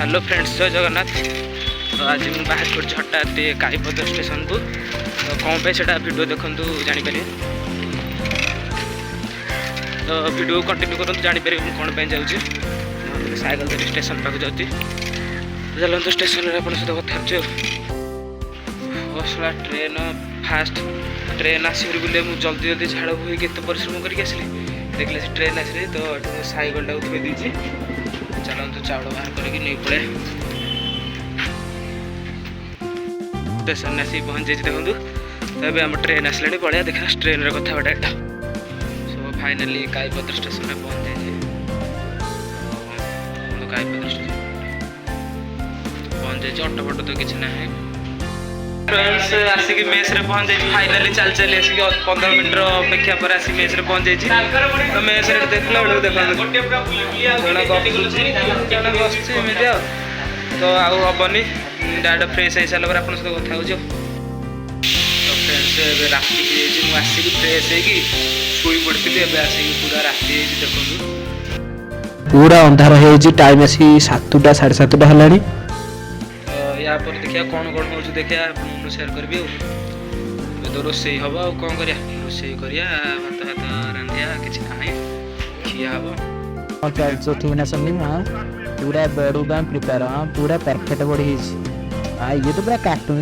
Hello friends, जय जगन्नाथ। तो आज मुझे बाहर कर हठात काईपद स्टेशन को। तो कौन पे से वीडियो देखु जापर। तो वीडियो कंटिन्यू करूँ जापर कौन पे जाऊँगी। साइकेल धरी स्टेशन पाक जाऊँगी। चलते स्टेशन आप सहित कथा असला ट्रेन फास्ट ट्रेन आस बोले मुझे जल्दी जल्दी झाड़ हुई केते परिश्रम करके आसली। देखले से ट्रेन आसली तो साइकेल टाक थी देती। चलते चाउल बाहर करके नहीं पड़े स्टेशन आस पहुँच जाइए। देखो तो ये आम ट्रेन आसला पड़े देखा ट्रेन कथा बड़ा सब फाइनाली काईपद स्टेशन में पहुँच जाइए। काईपद स्टेशन पहुँच जाइए। ऑटो फटो तो किसी ना आसिक मेस रे पहुँच जाइए। फाइनाली चल चल आसिक 15 मिनट अपेक्षा पर आसिक मेस रे पहुँच जाइए। तो मेस रे देखला बेलू देखा तो आउ हेनी डायरेक्ट फ्रेश हो सारा आप सहित कथा हो। तो फ्रेंड्स राति मुझे आसिक फ्रेश होगी शुई पड़ी आसिक पूरा राति देखो पूरा अंधार हो टाइम आसी 7टा 7:30 है। या पर देखिए कौन कौन हो देखिए शेयर करी। तो रोसे हम आ कौन कर रोसे करिया भात भात रांधिया किसी ना खिया हम ना समझी पूरा बेडू का प्रिपेयर पूरा परफेक्ट बड़ी ये तो पूरा कार्टून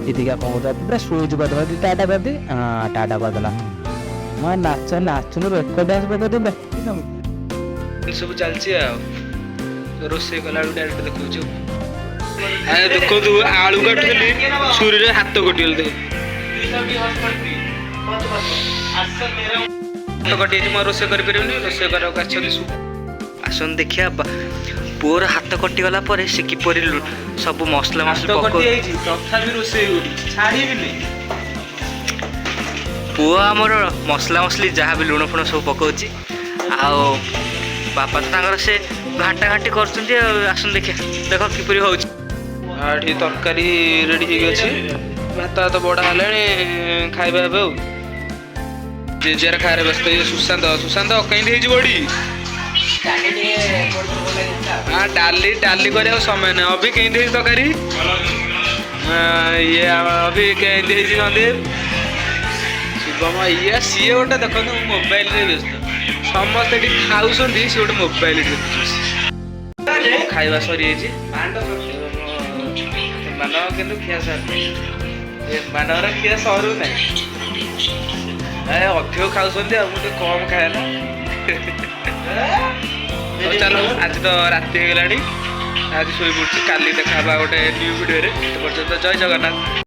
दीदी का कौन पूरा शूज बदला टाटा कर दी। हाँ टाटा बदला मैं नाच नाचुन रेकर्ड डांस बदल सब चलती रोसे कला डायरेक्ट देखो देखो तू आलू काटुली छुरी रे हाथ कटिगल देख कटि रोसे कर रोसे आसन देखिया पुअर हाथ कटिगला से किपर सब मसला मसला पुआ आमर मसला मसली जहाँ भी लुण फुण सब पकाउच बापा तो से घाटा घाटी करसन देखिए देख किपरि हो तरकारी रेडी हो भात तो बड़ा है खाଇବା जेजेर खाए व्यस्त सुशांत सुशांत कहीं बड़ी हाँ डाली डाली कर समय ना अभी कहीं तरकारी ये अभी कहीं सन्दीप शुभम ये सी गोटे देखो मोबाइल व्यस्त समस्त खाऊँ सी गोटे मोबाइल खाଇବା सरी मान कि खिया सर मानवर खिया सरू ना अधिक खाऊँ मुझे कम खाए ना। चलो आज तो राति हो गला आज शोई पड़ी काली देखा गोटे न्यू वीडियो। जय जगन्नाथ।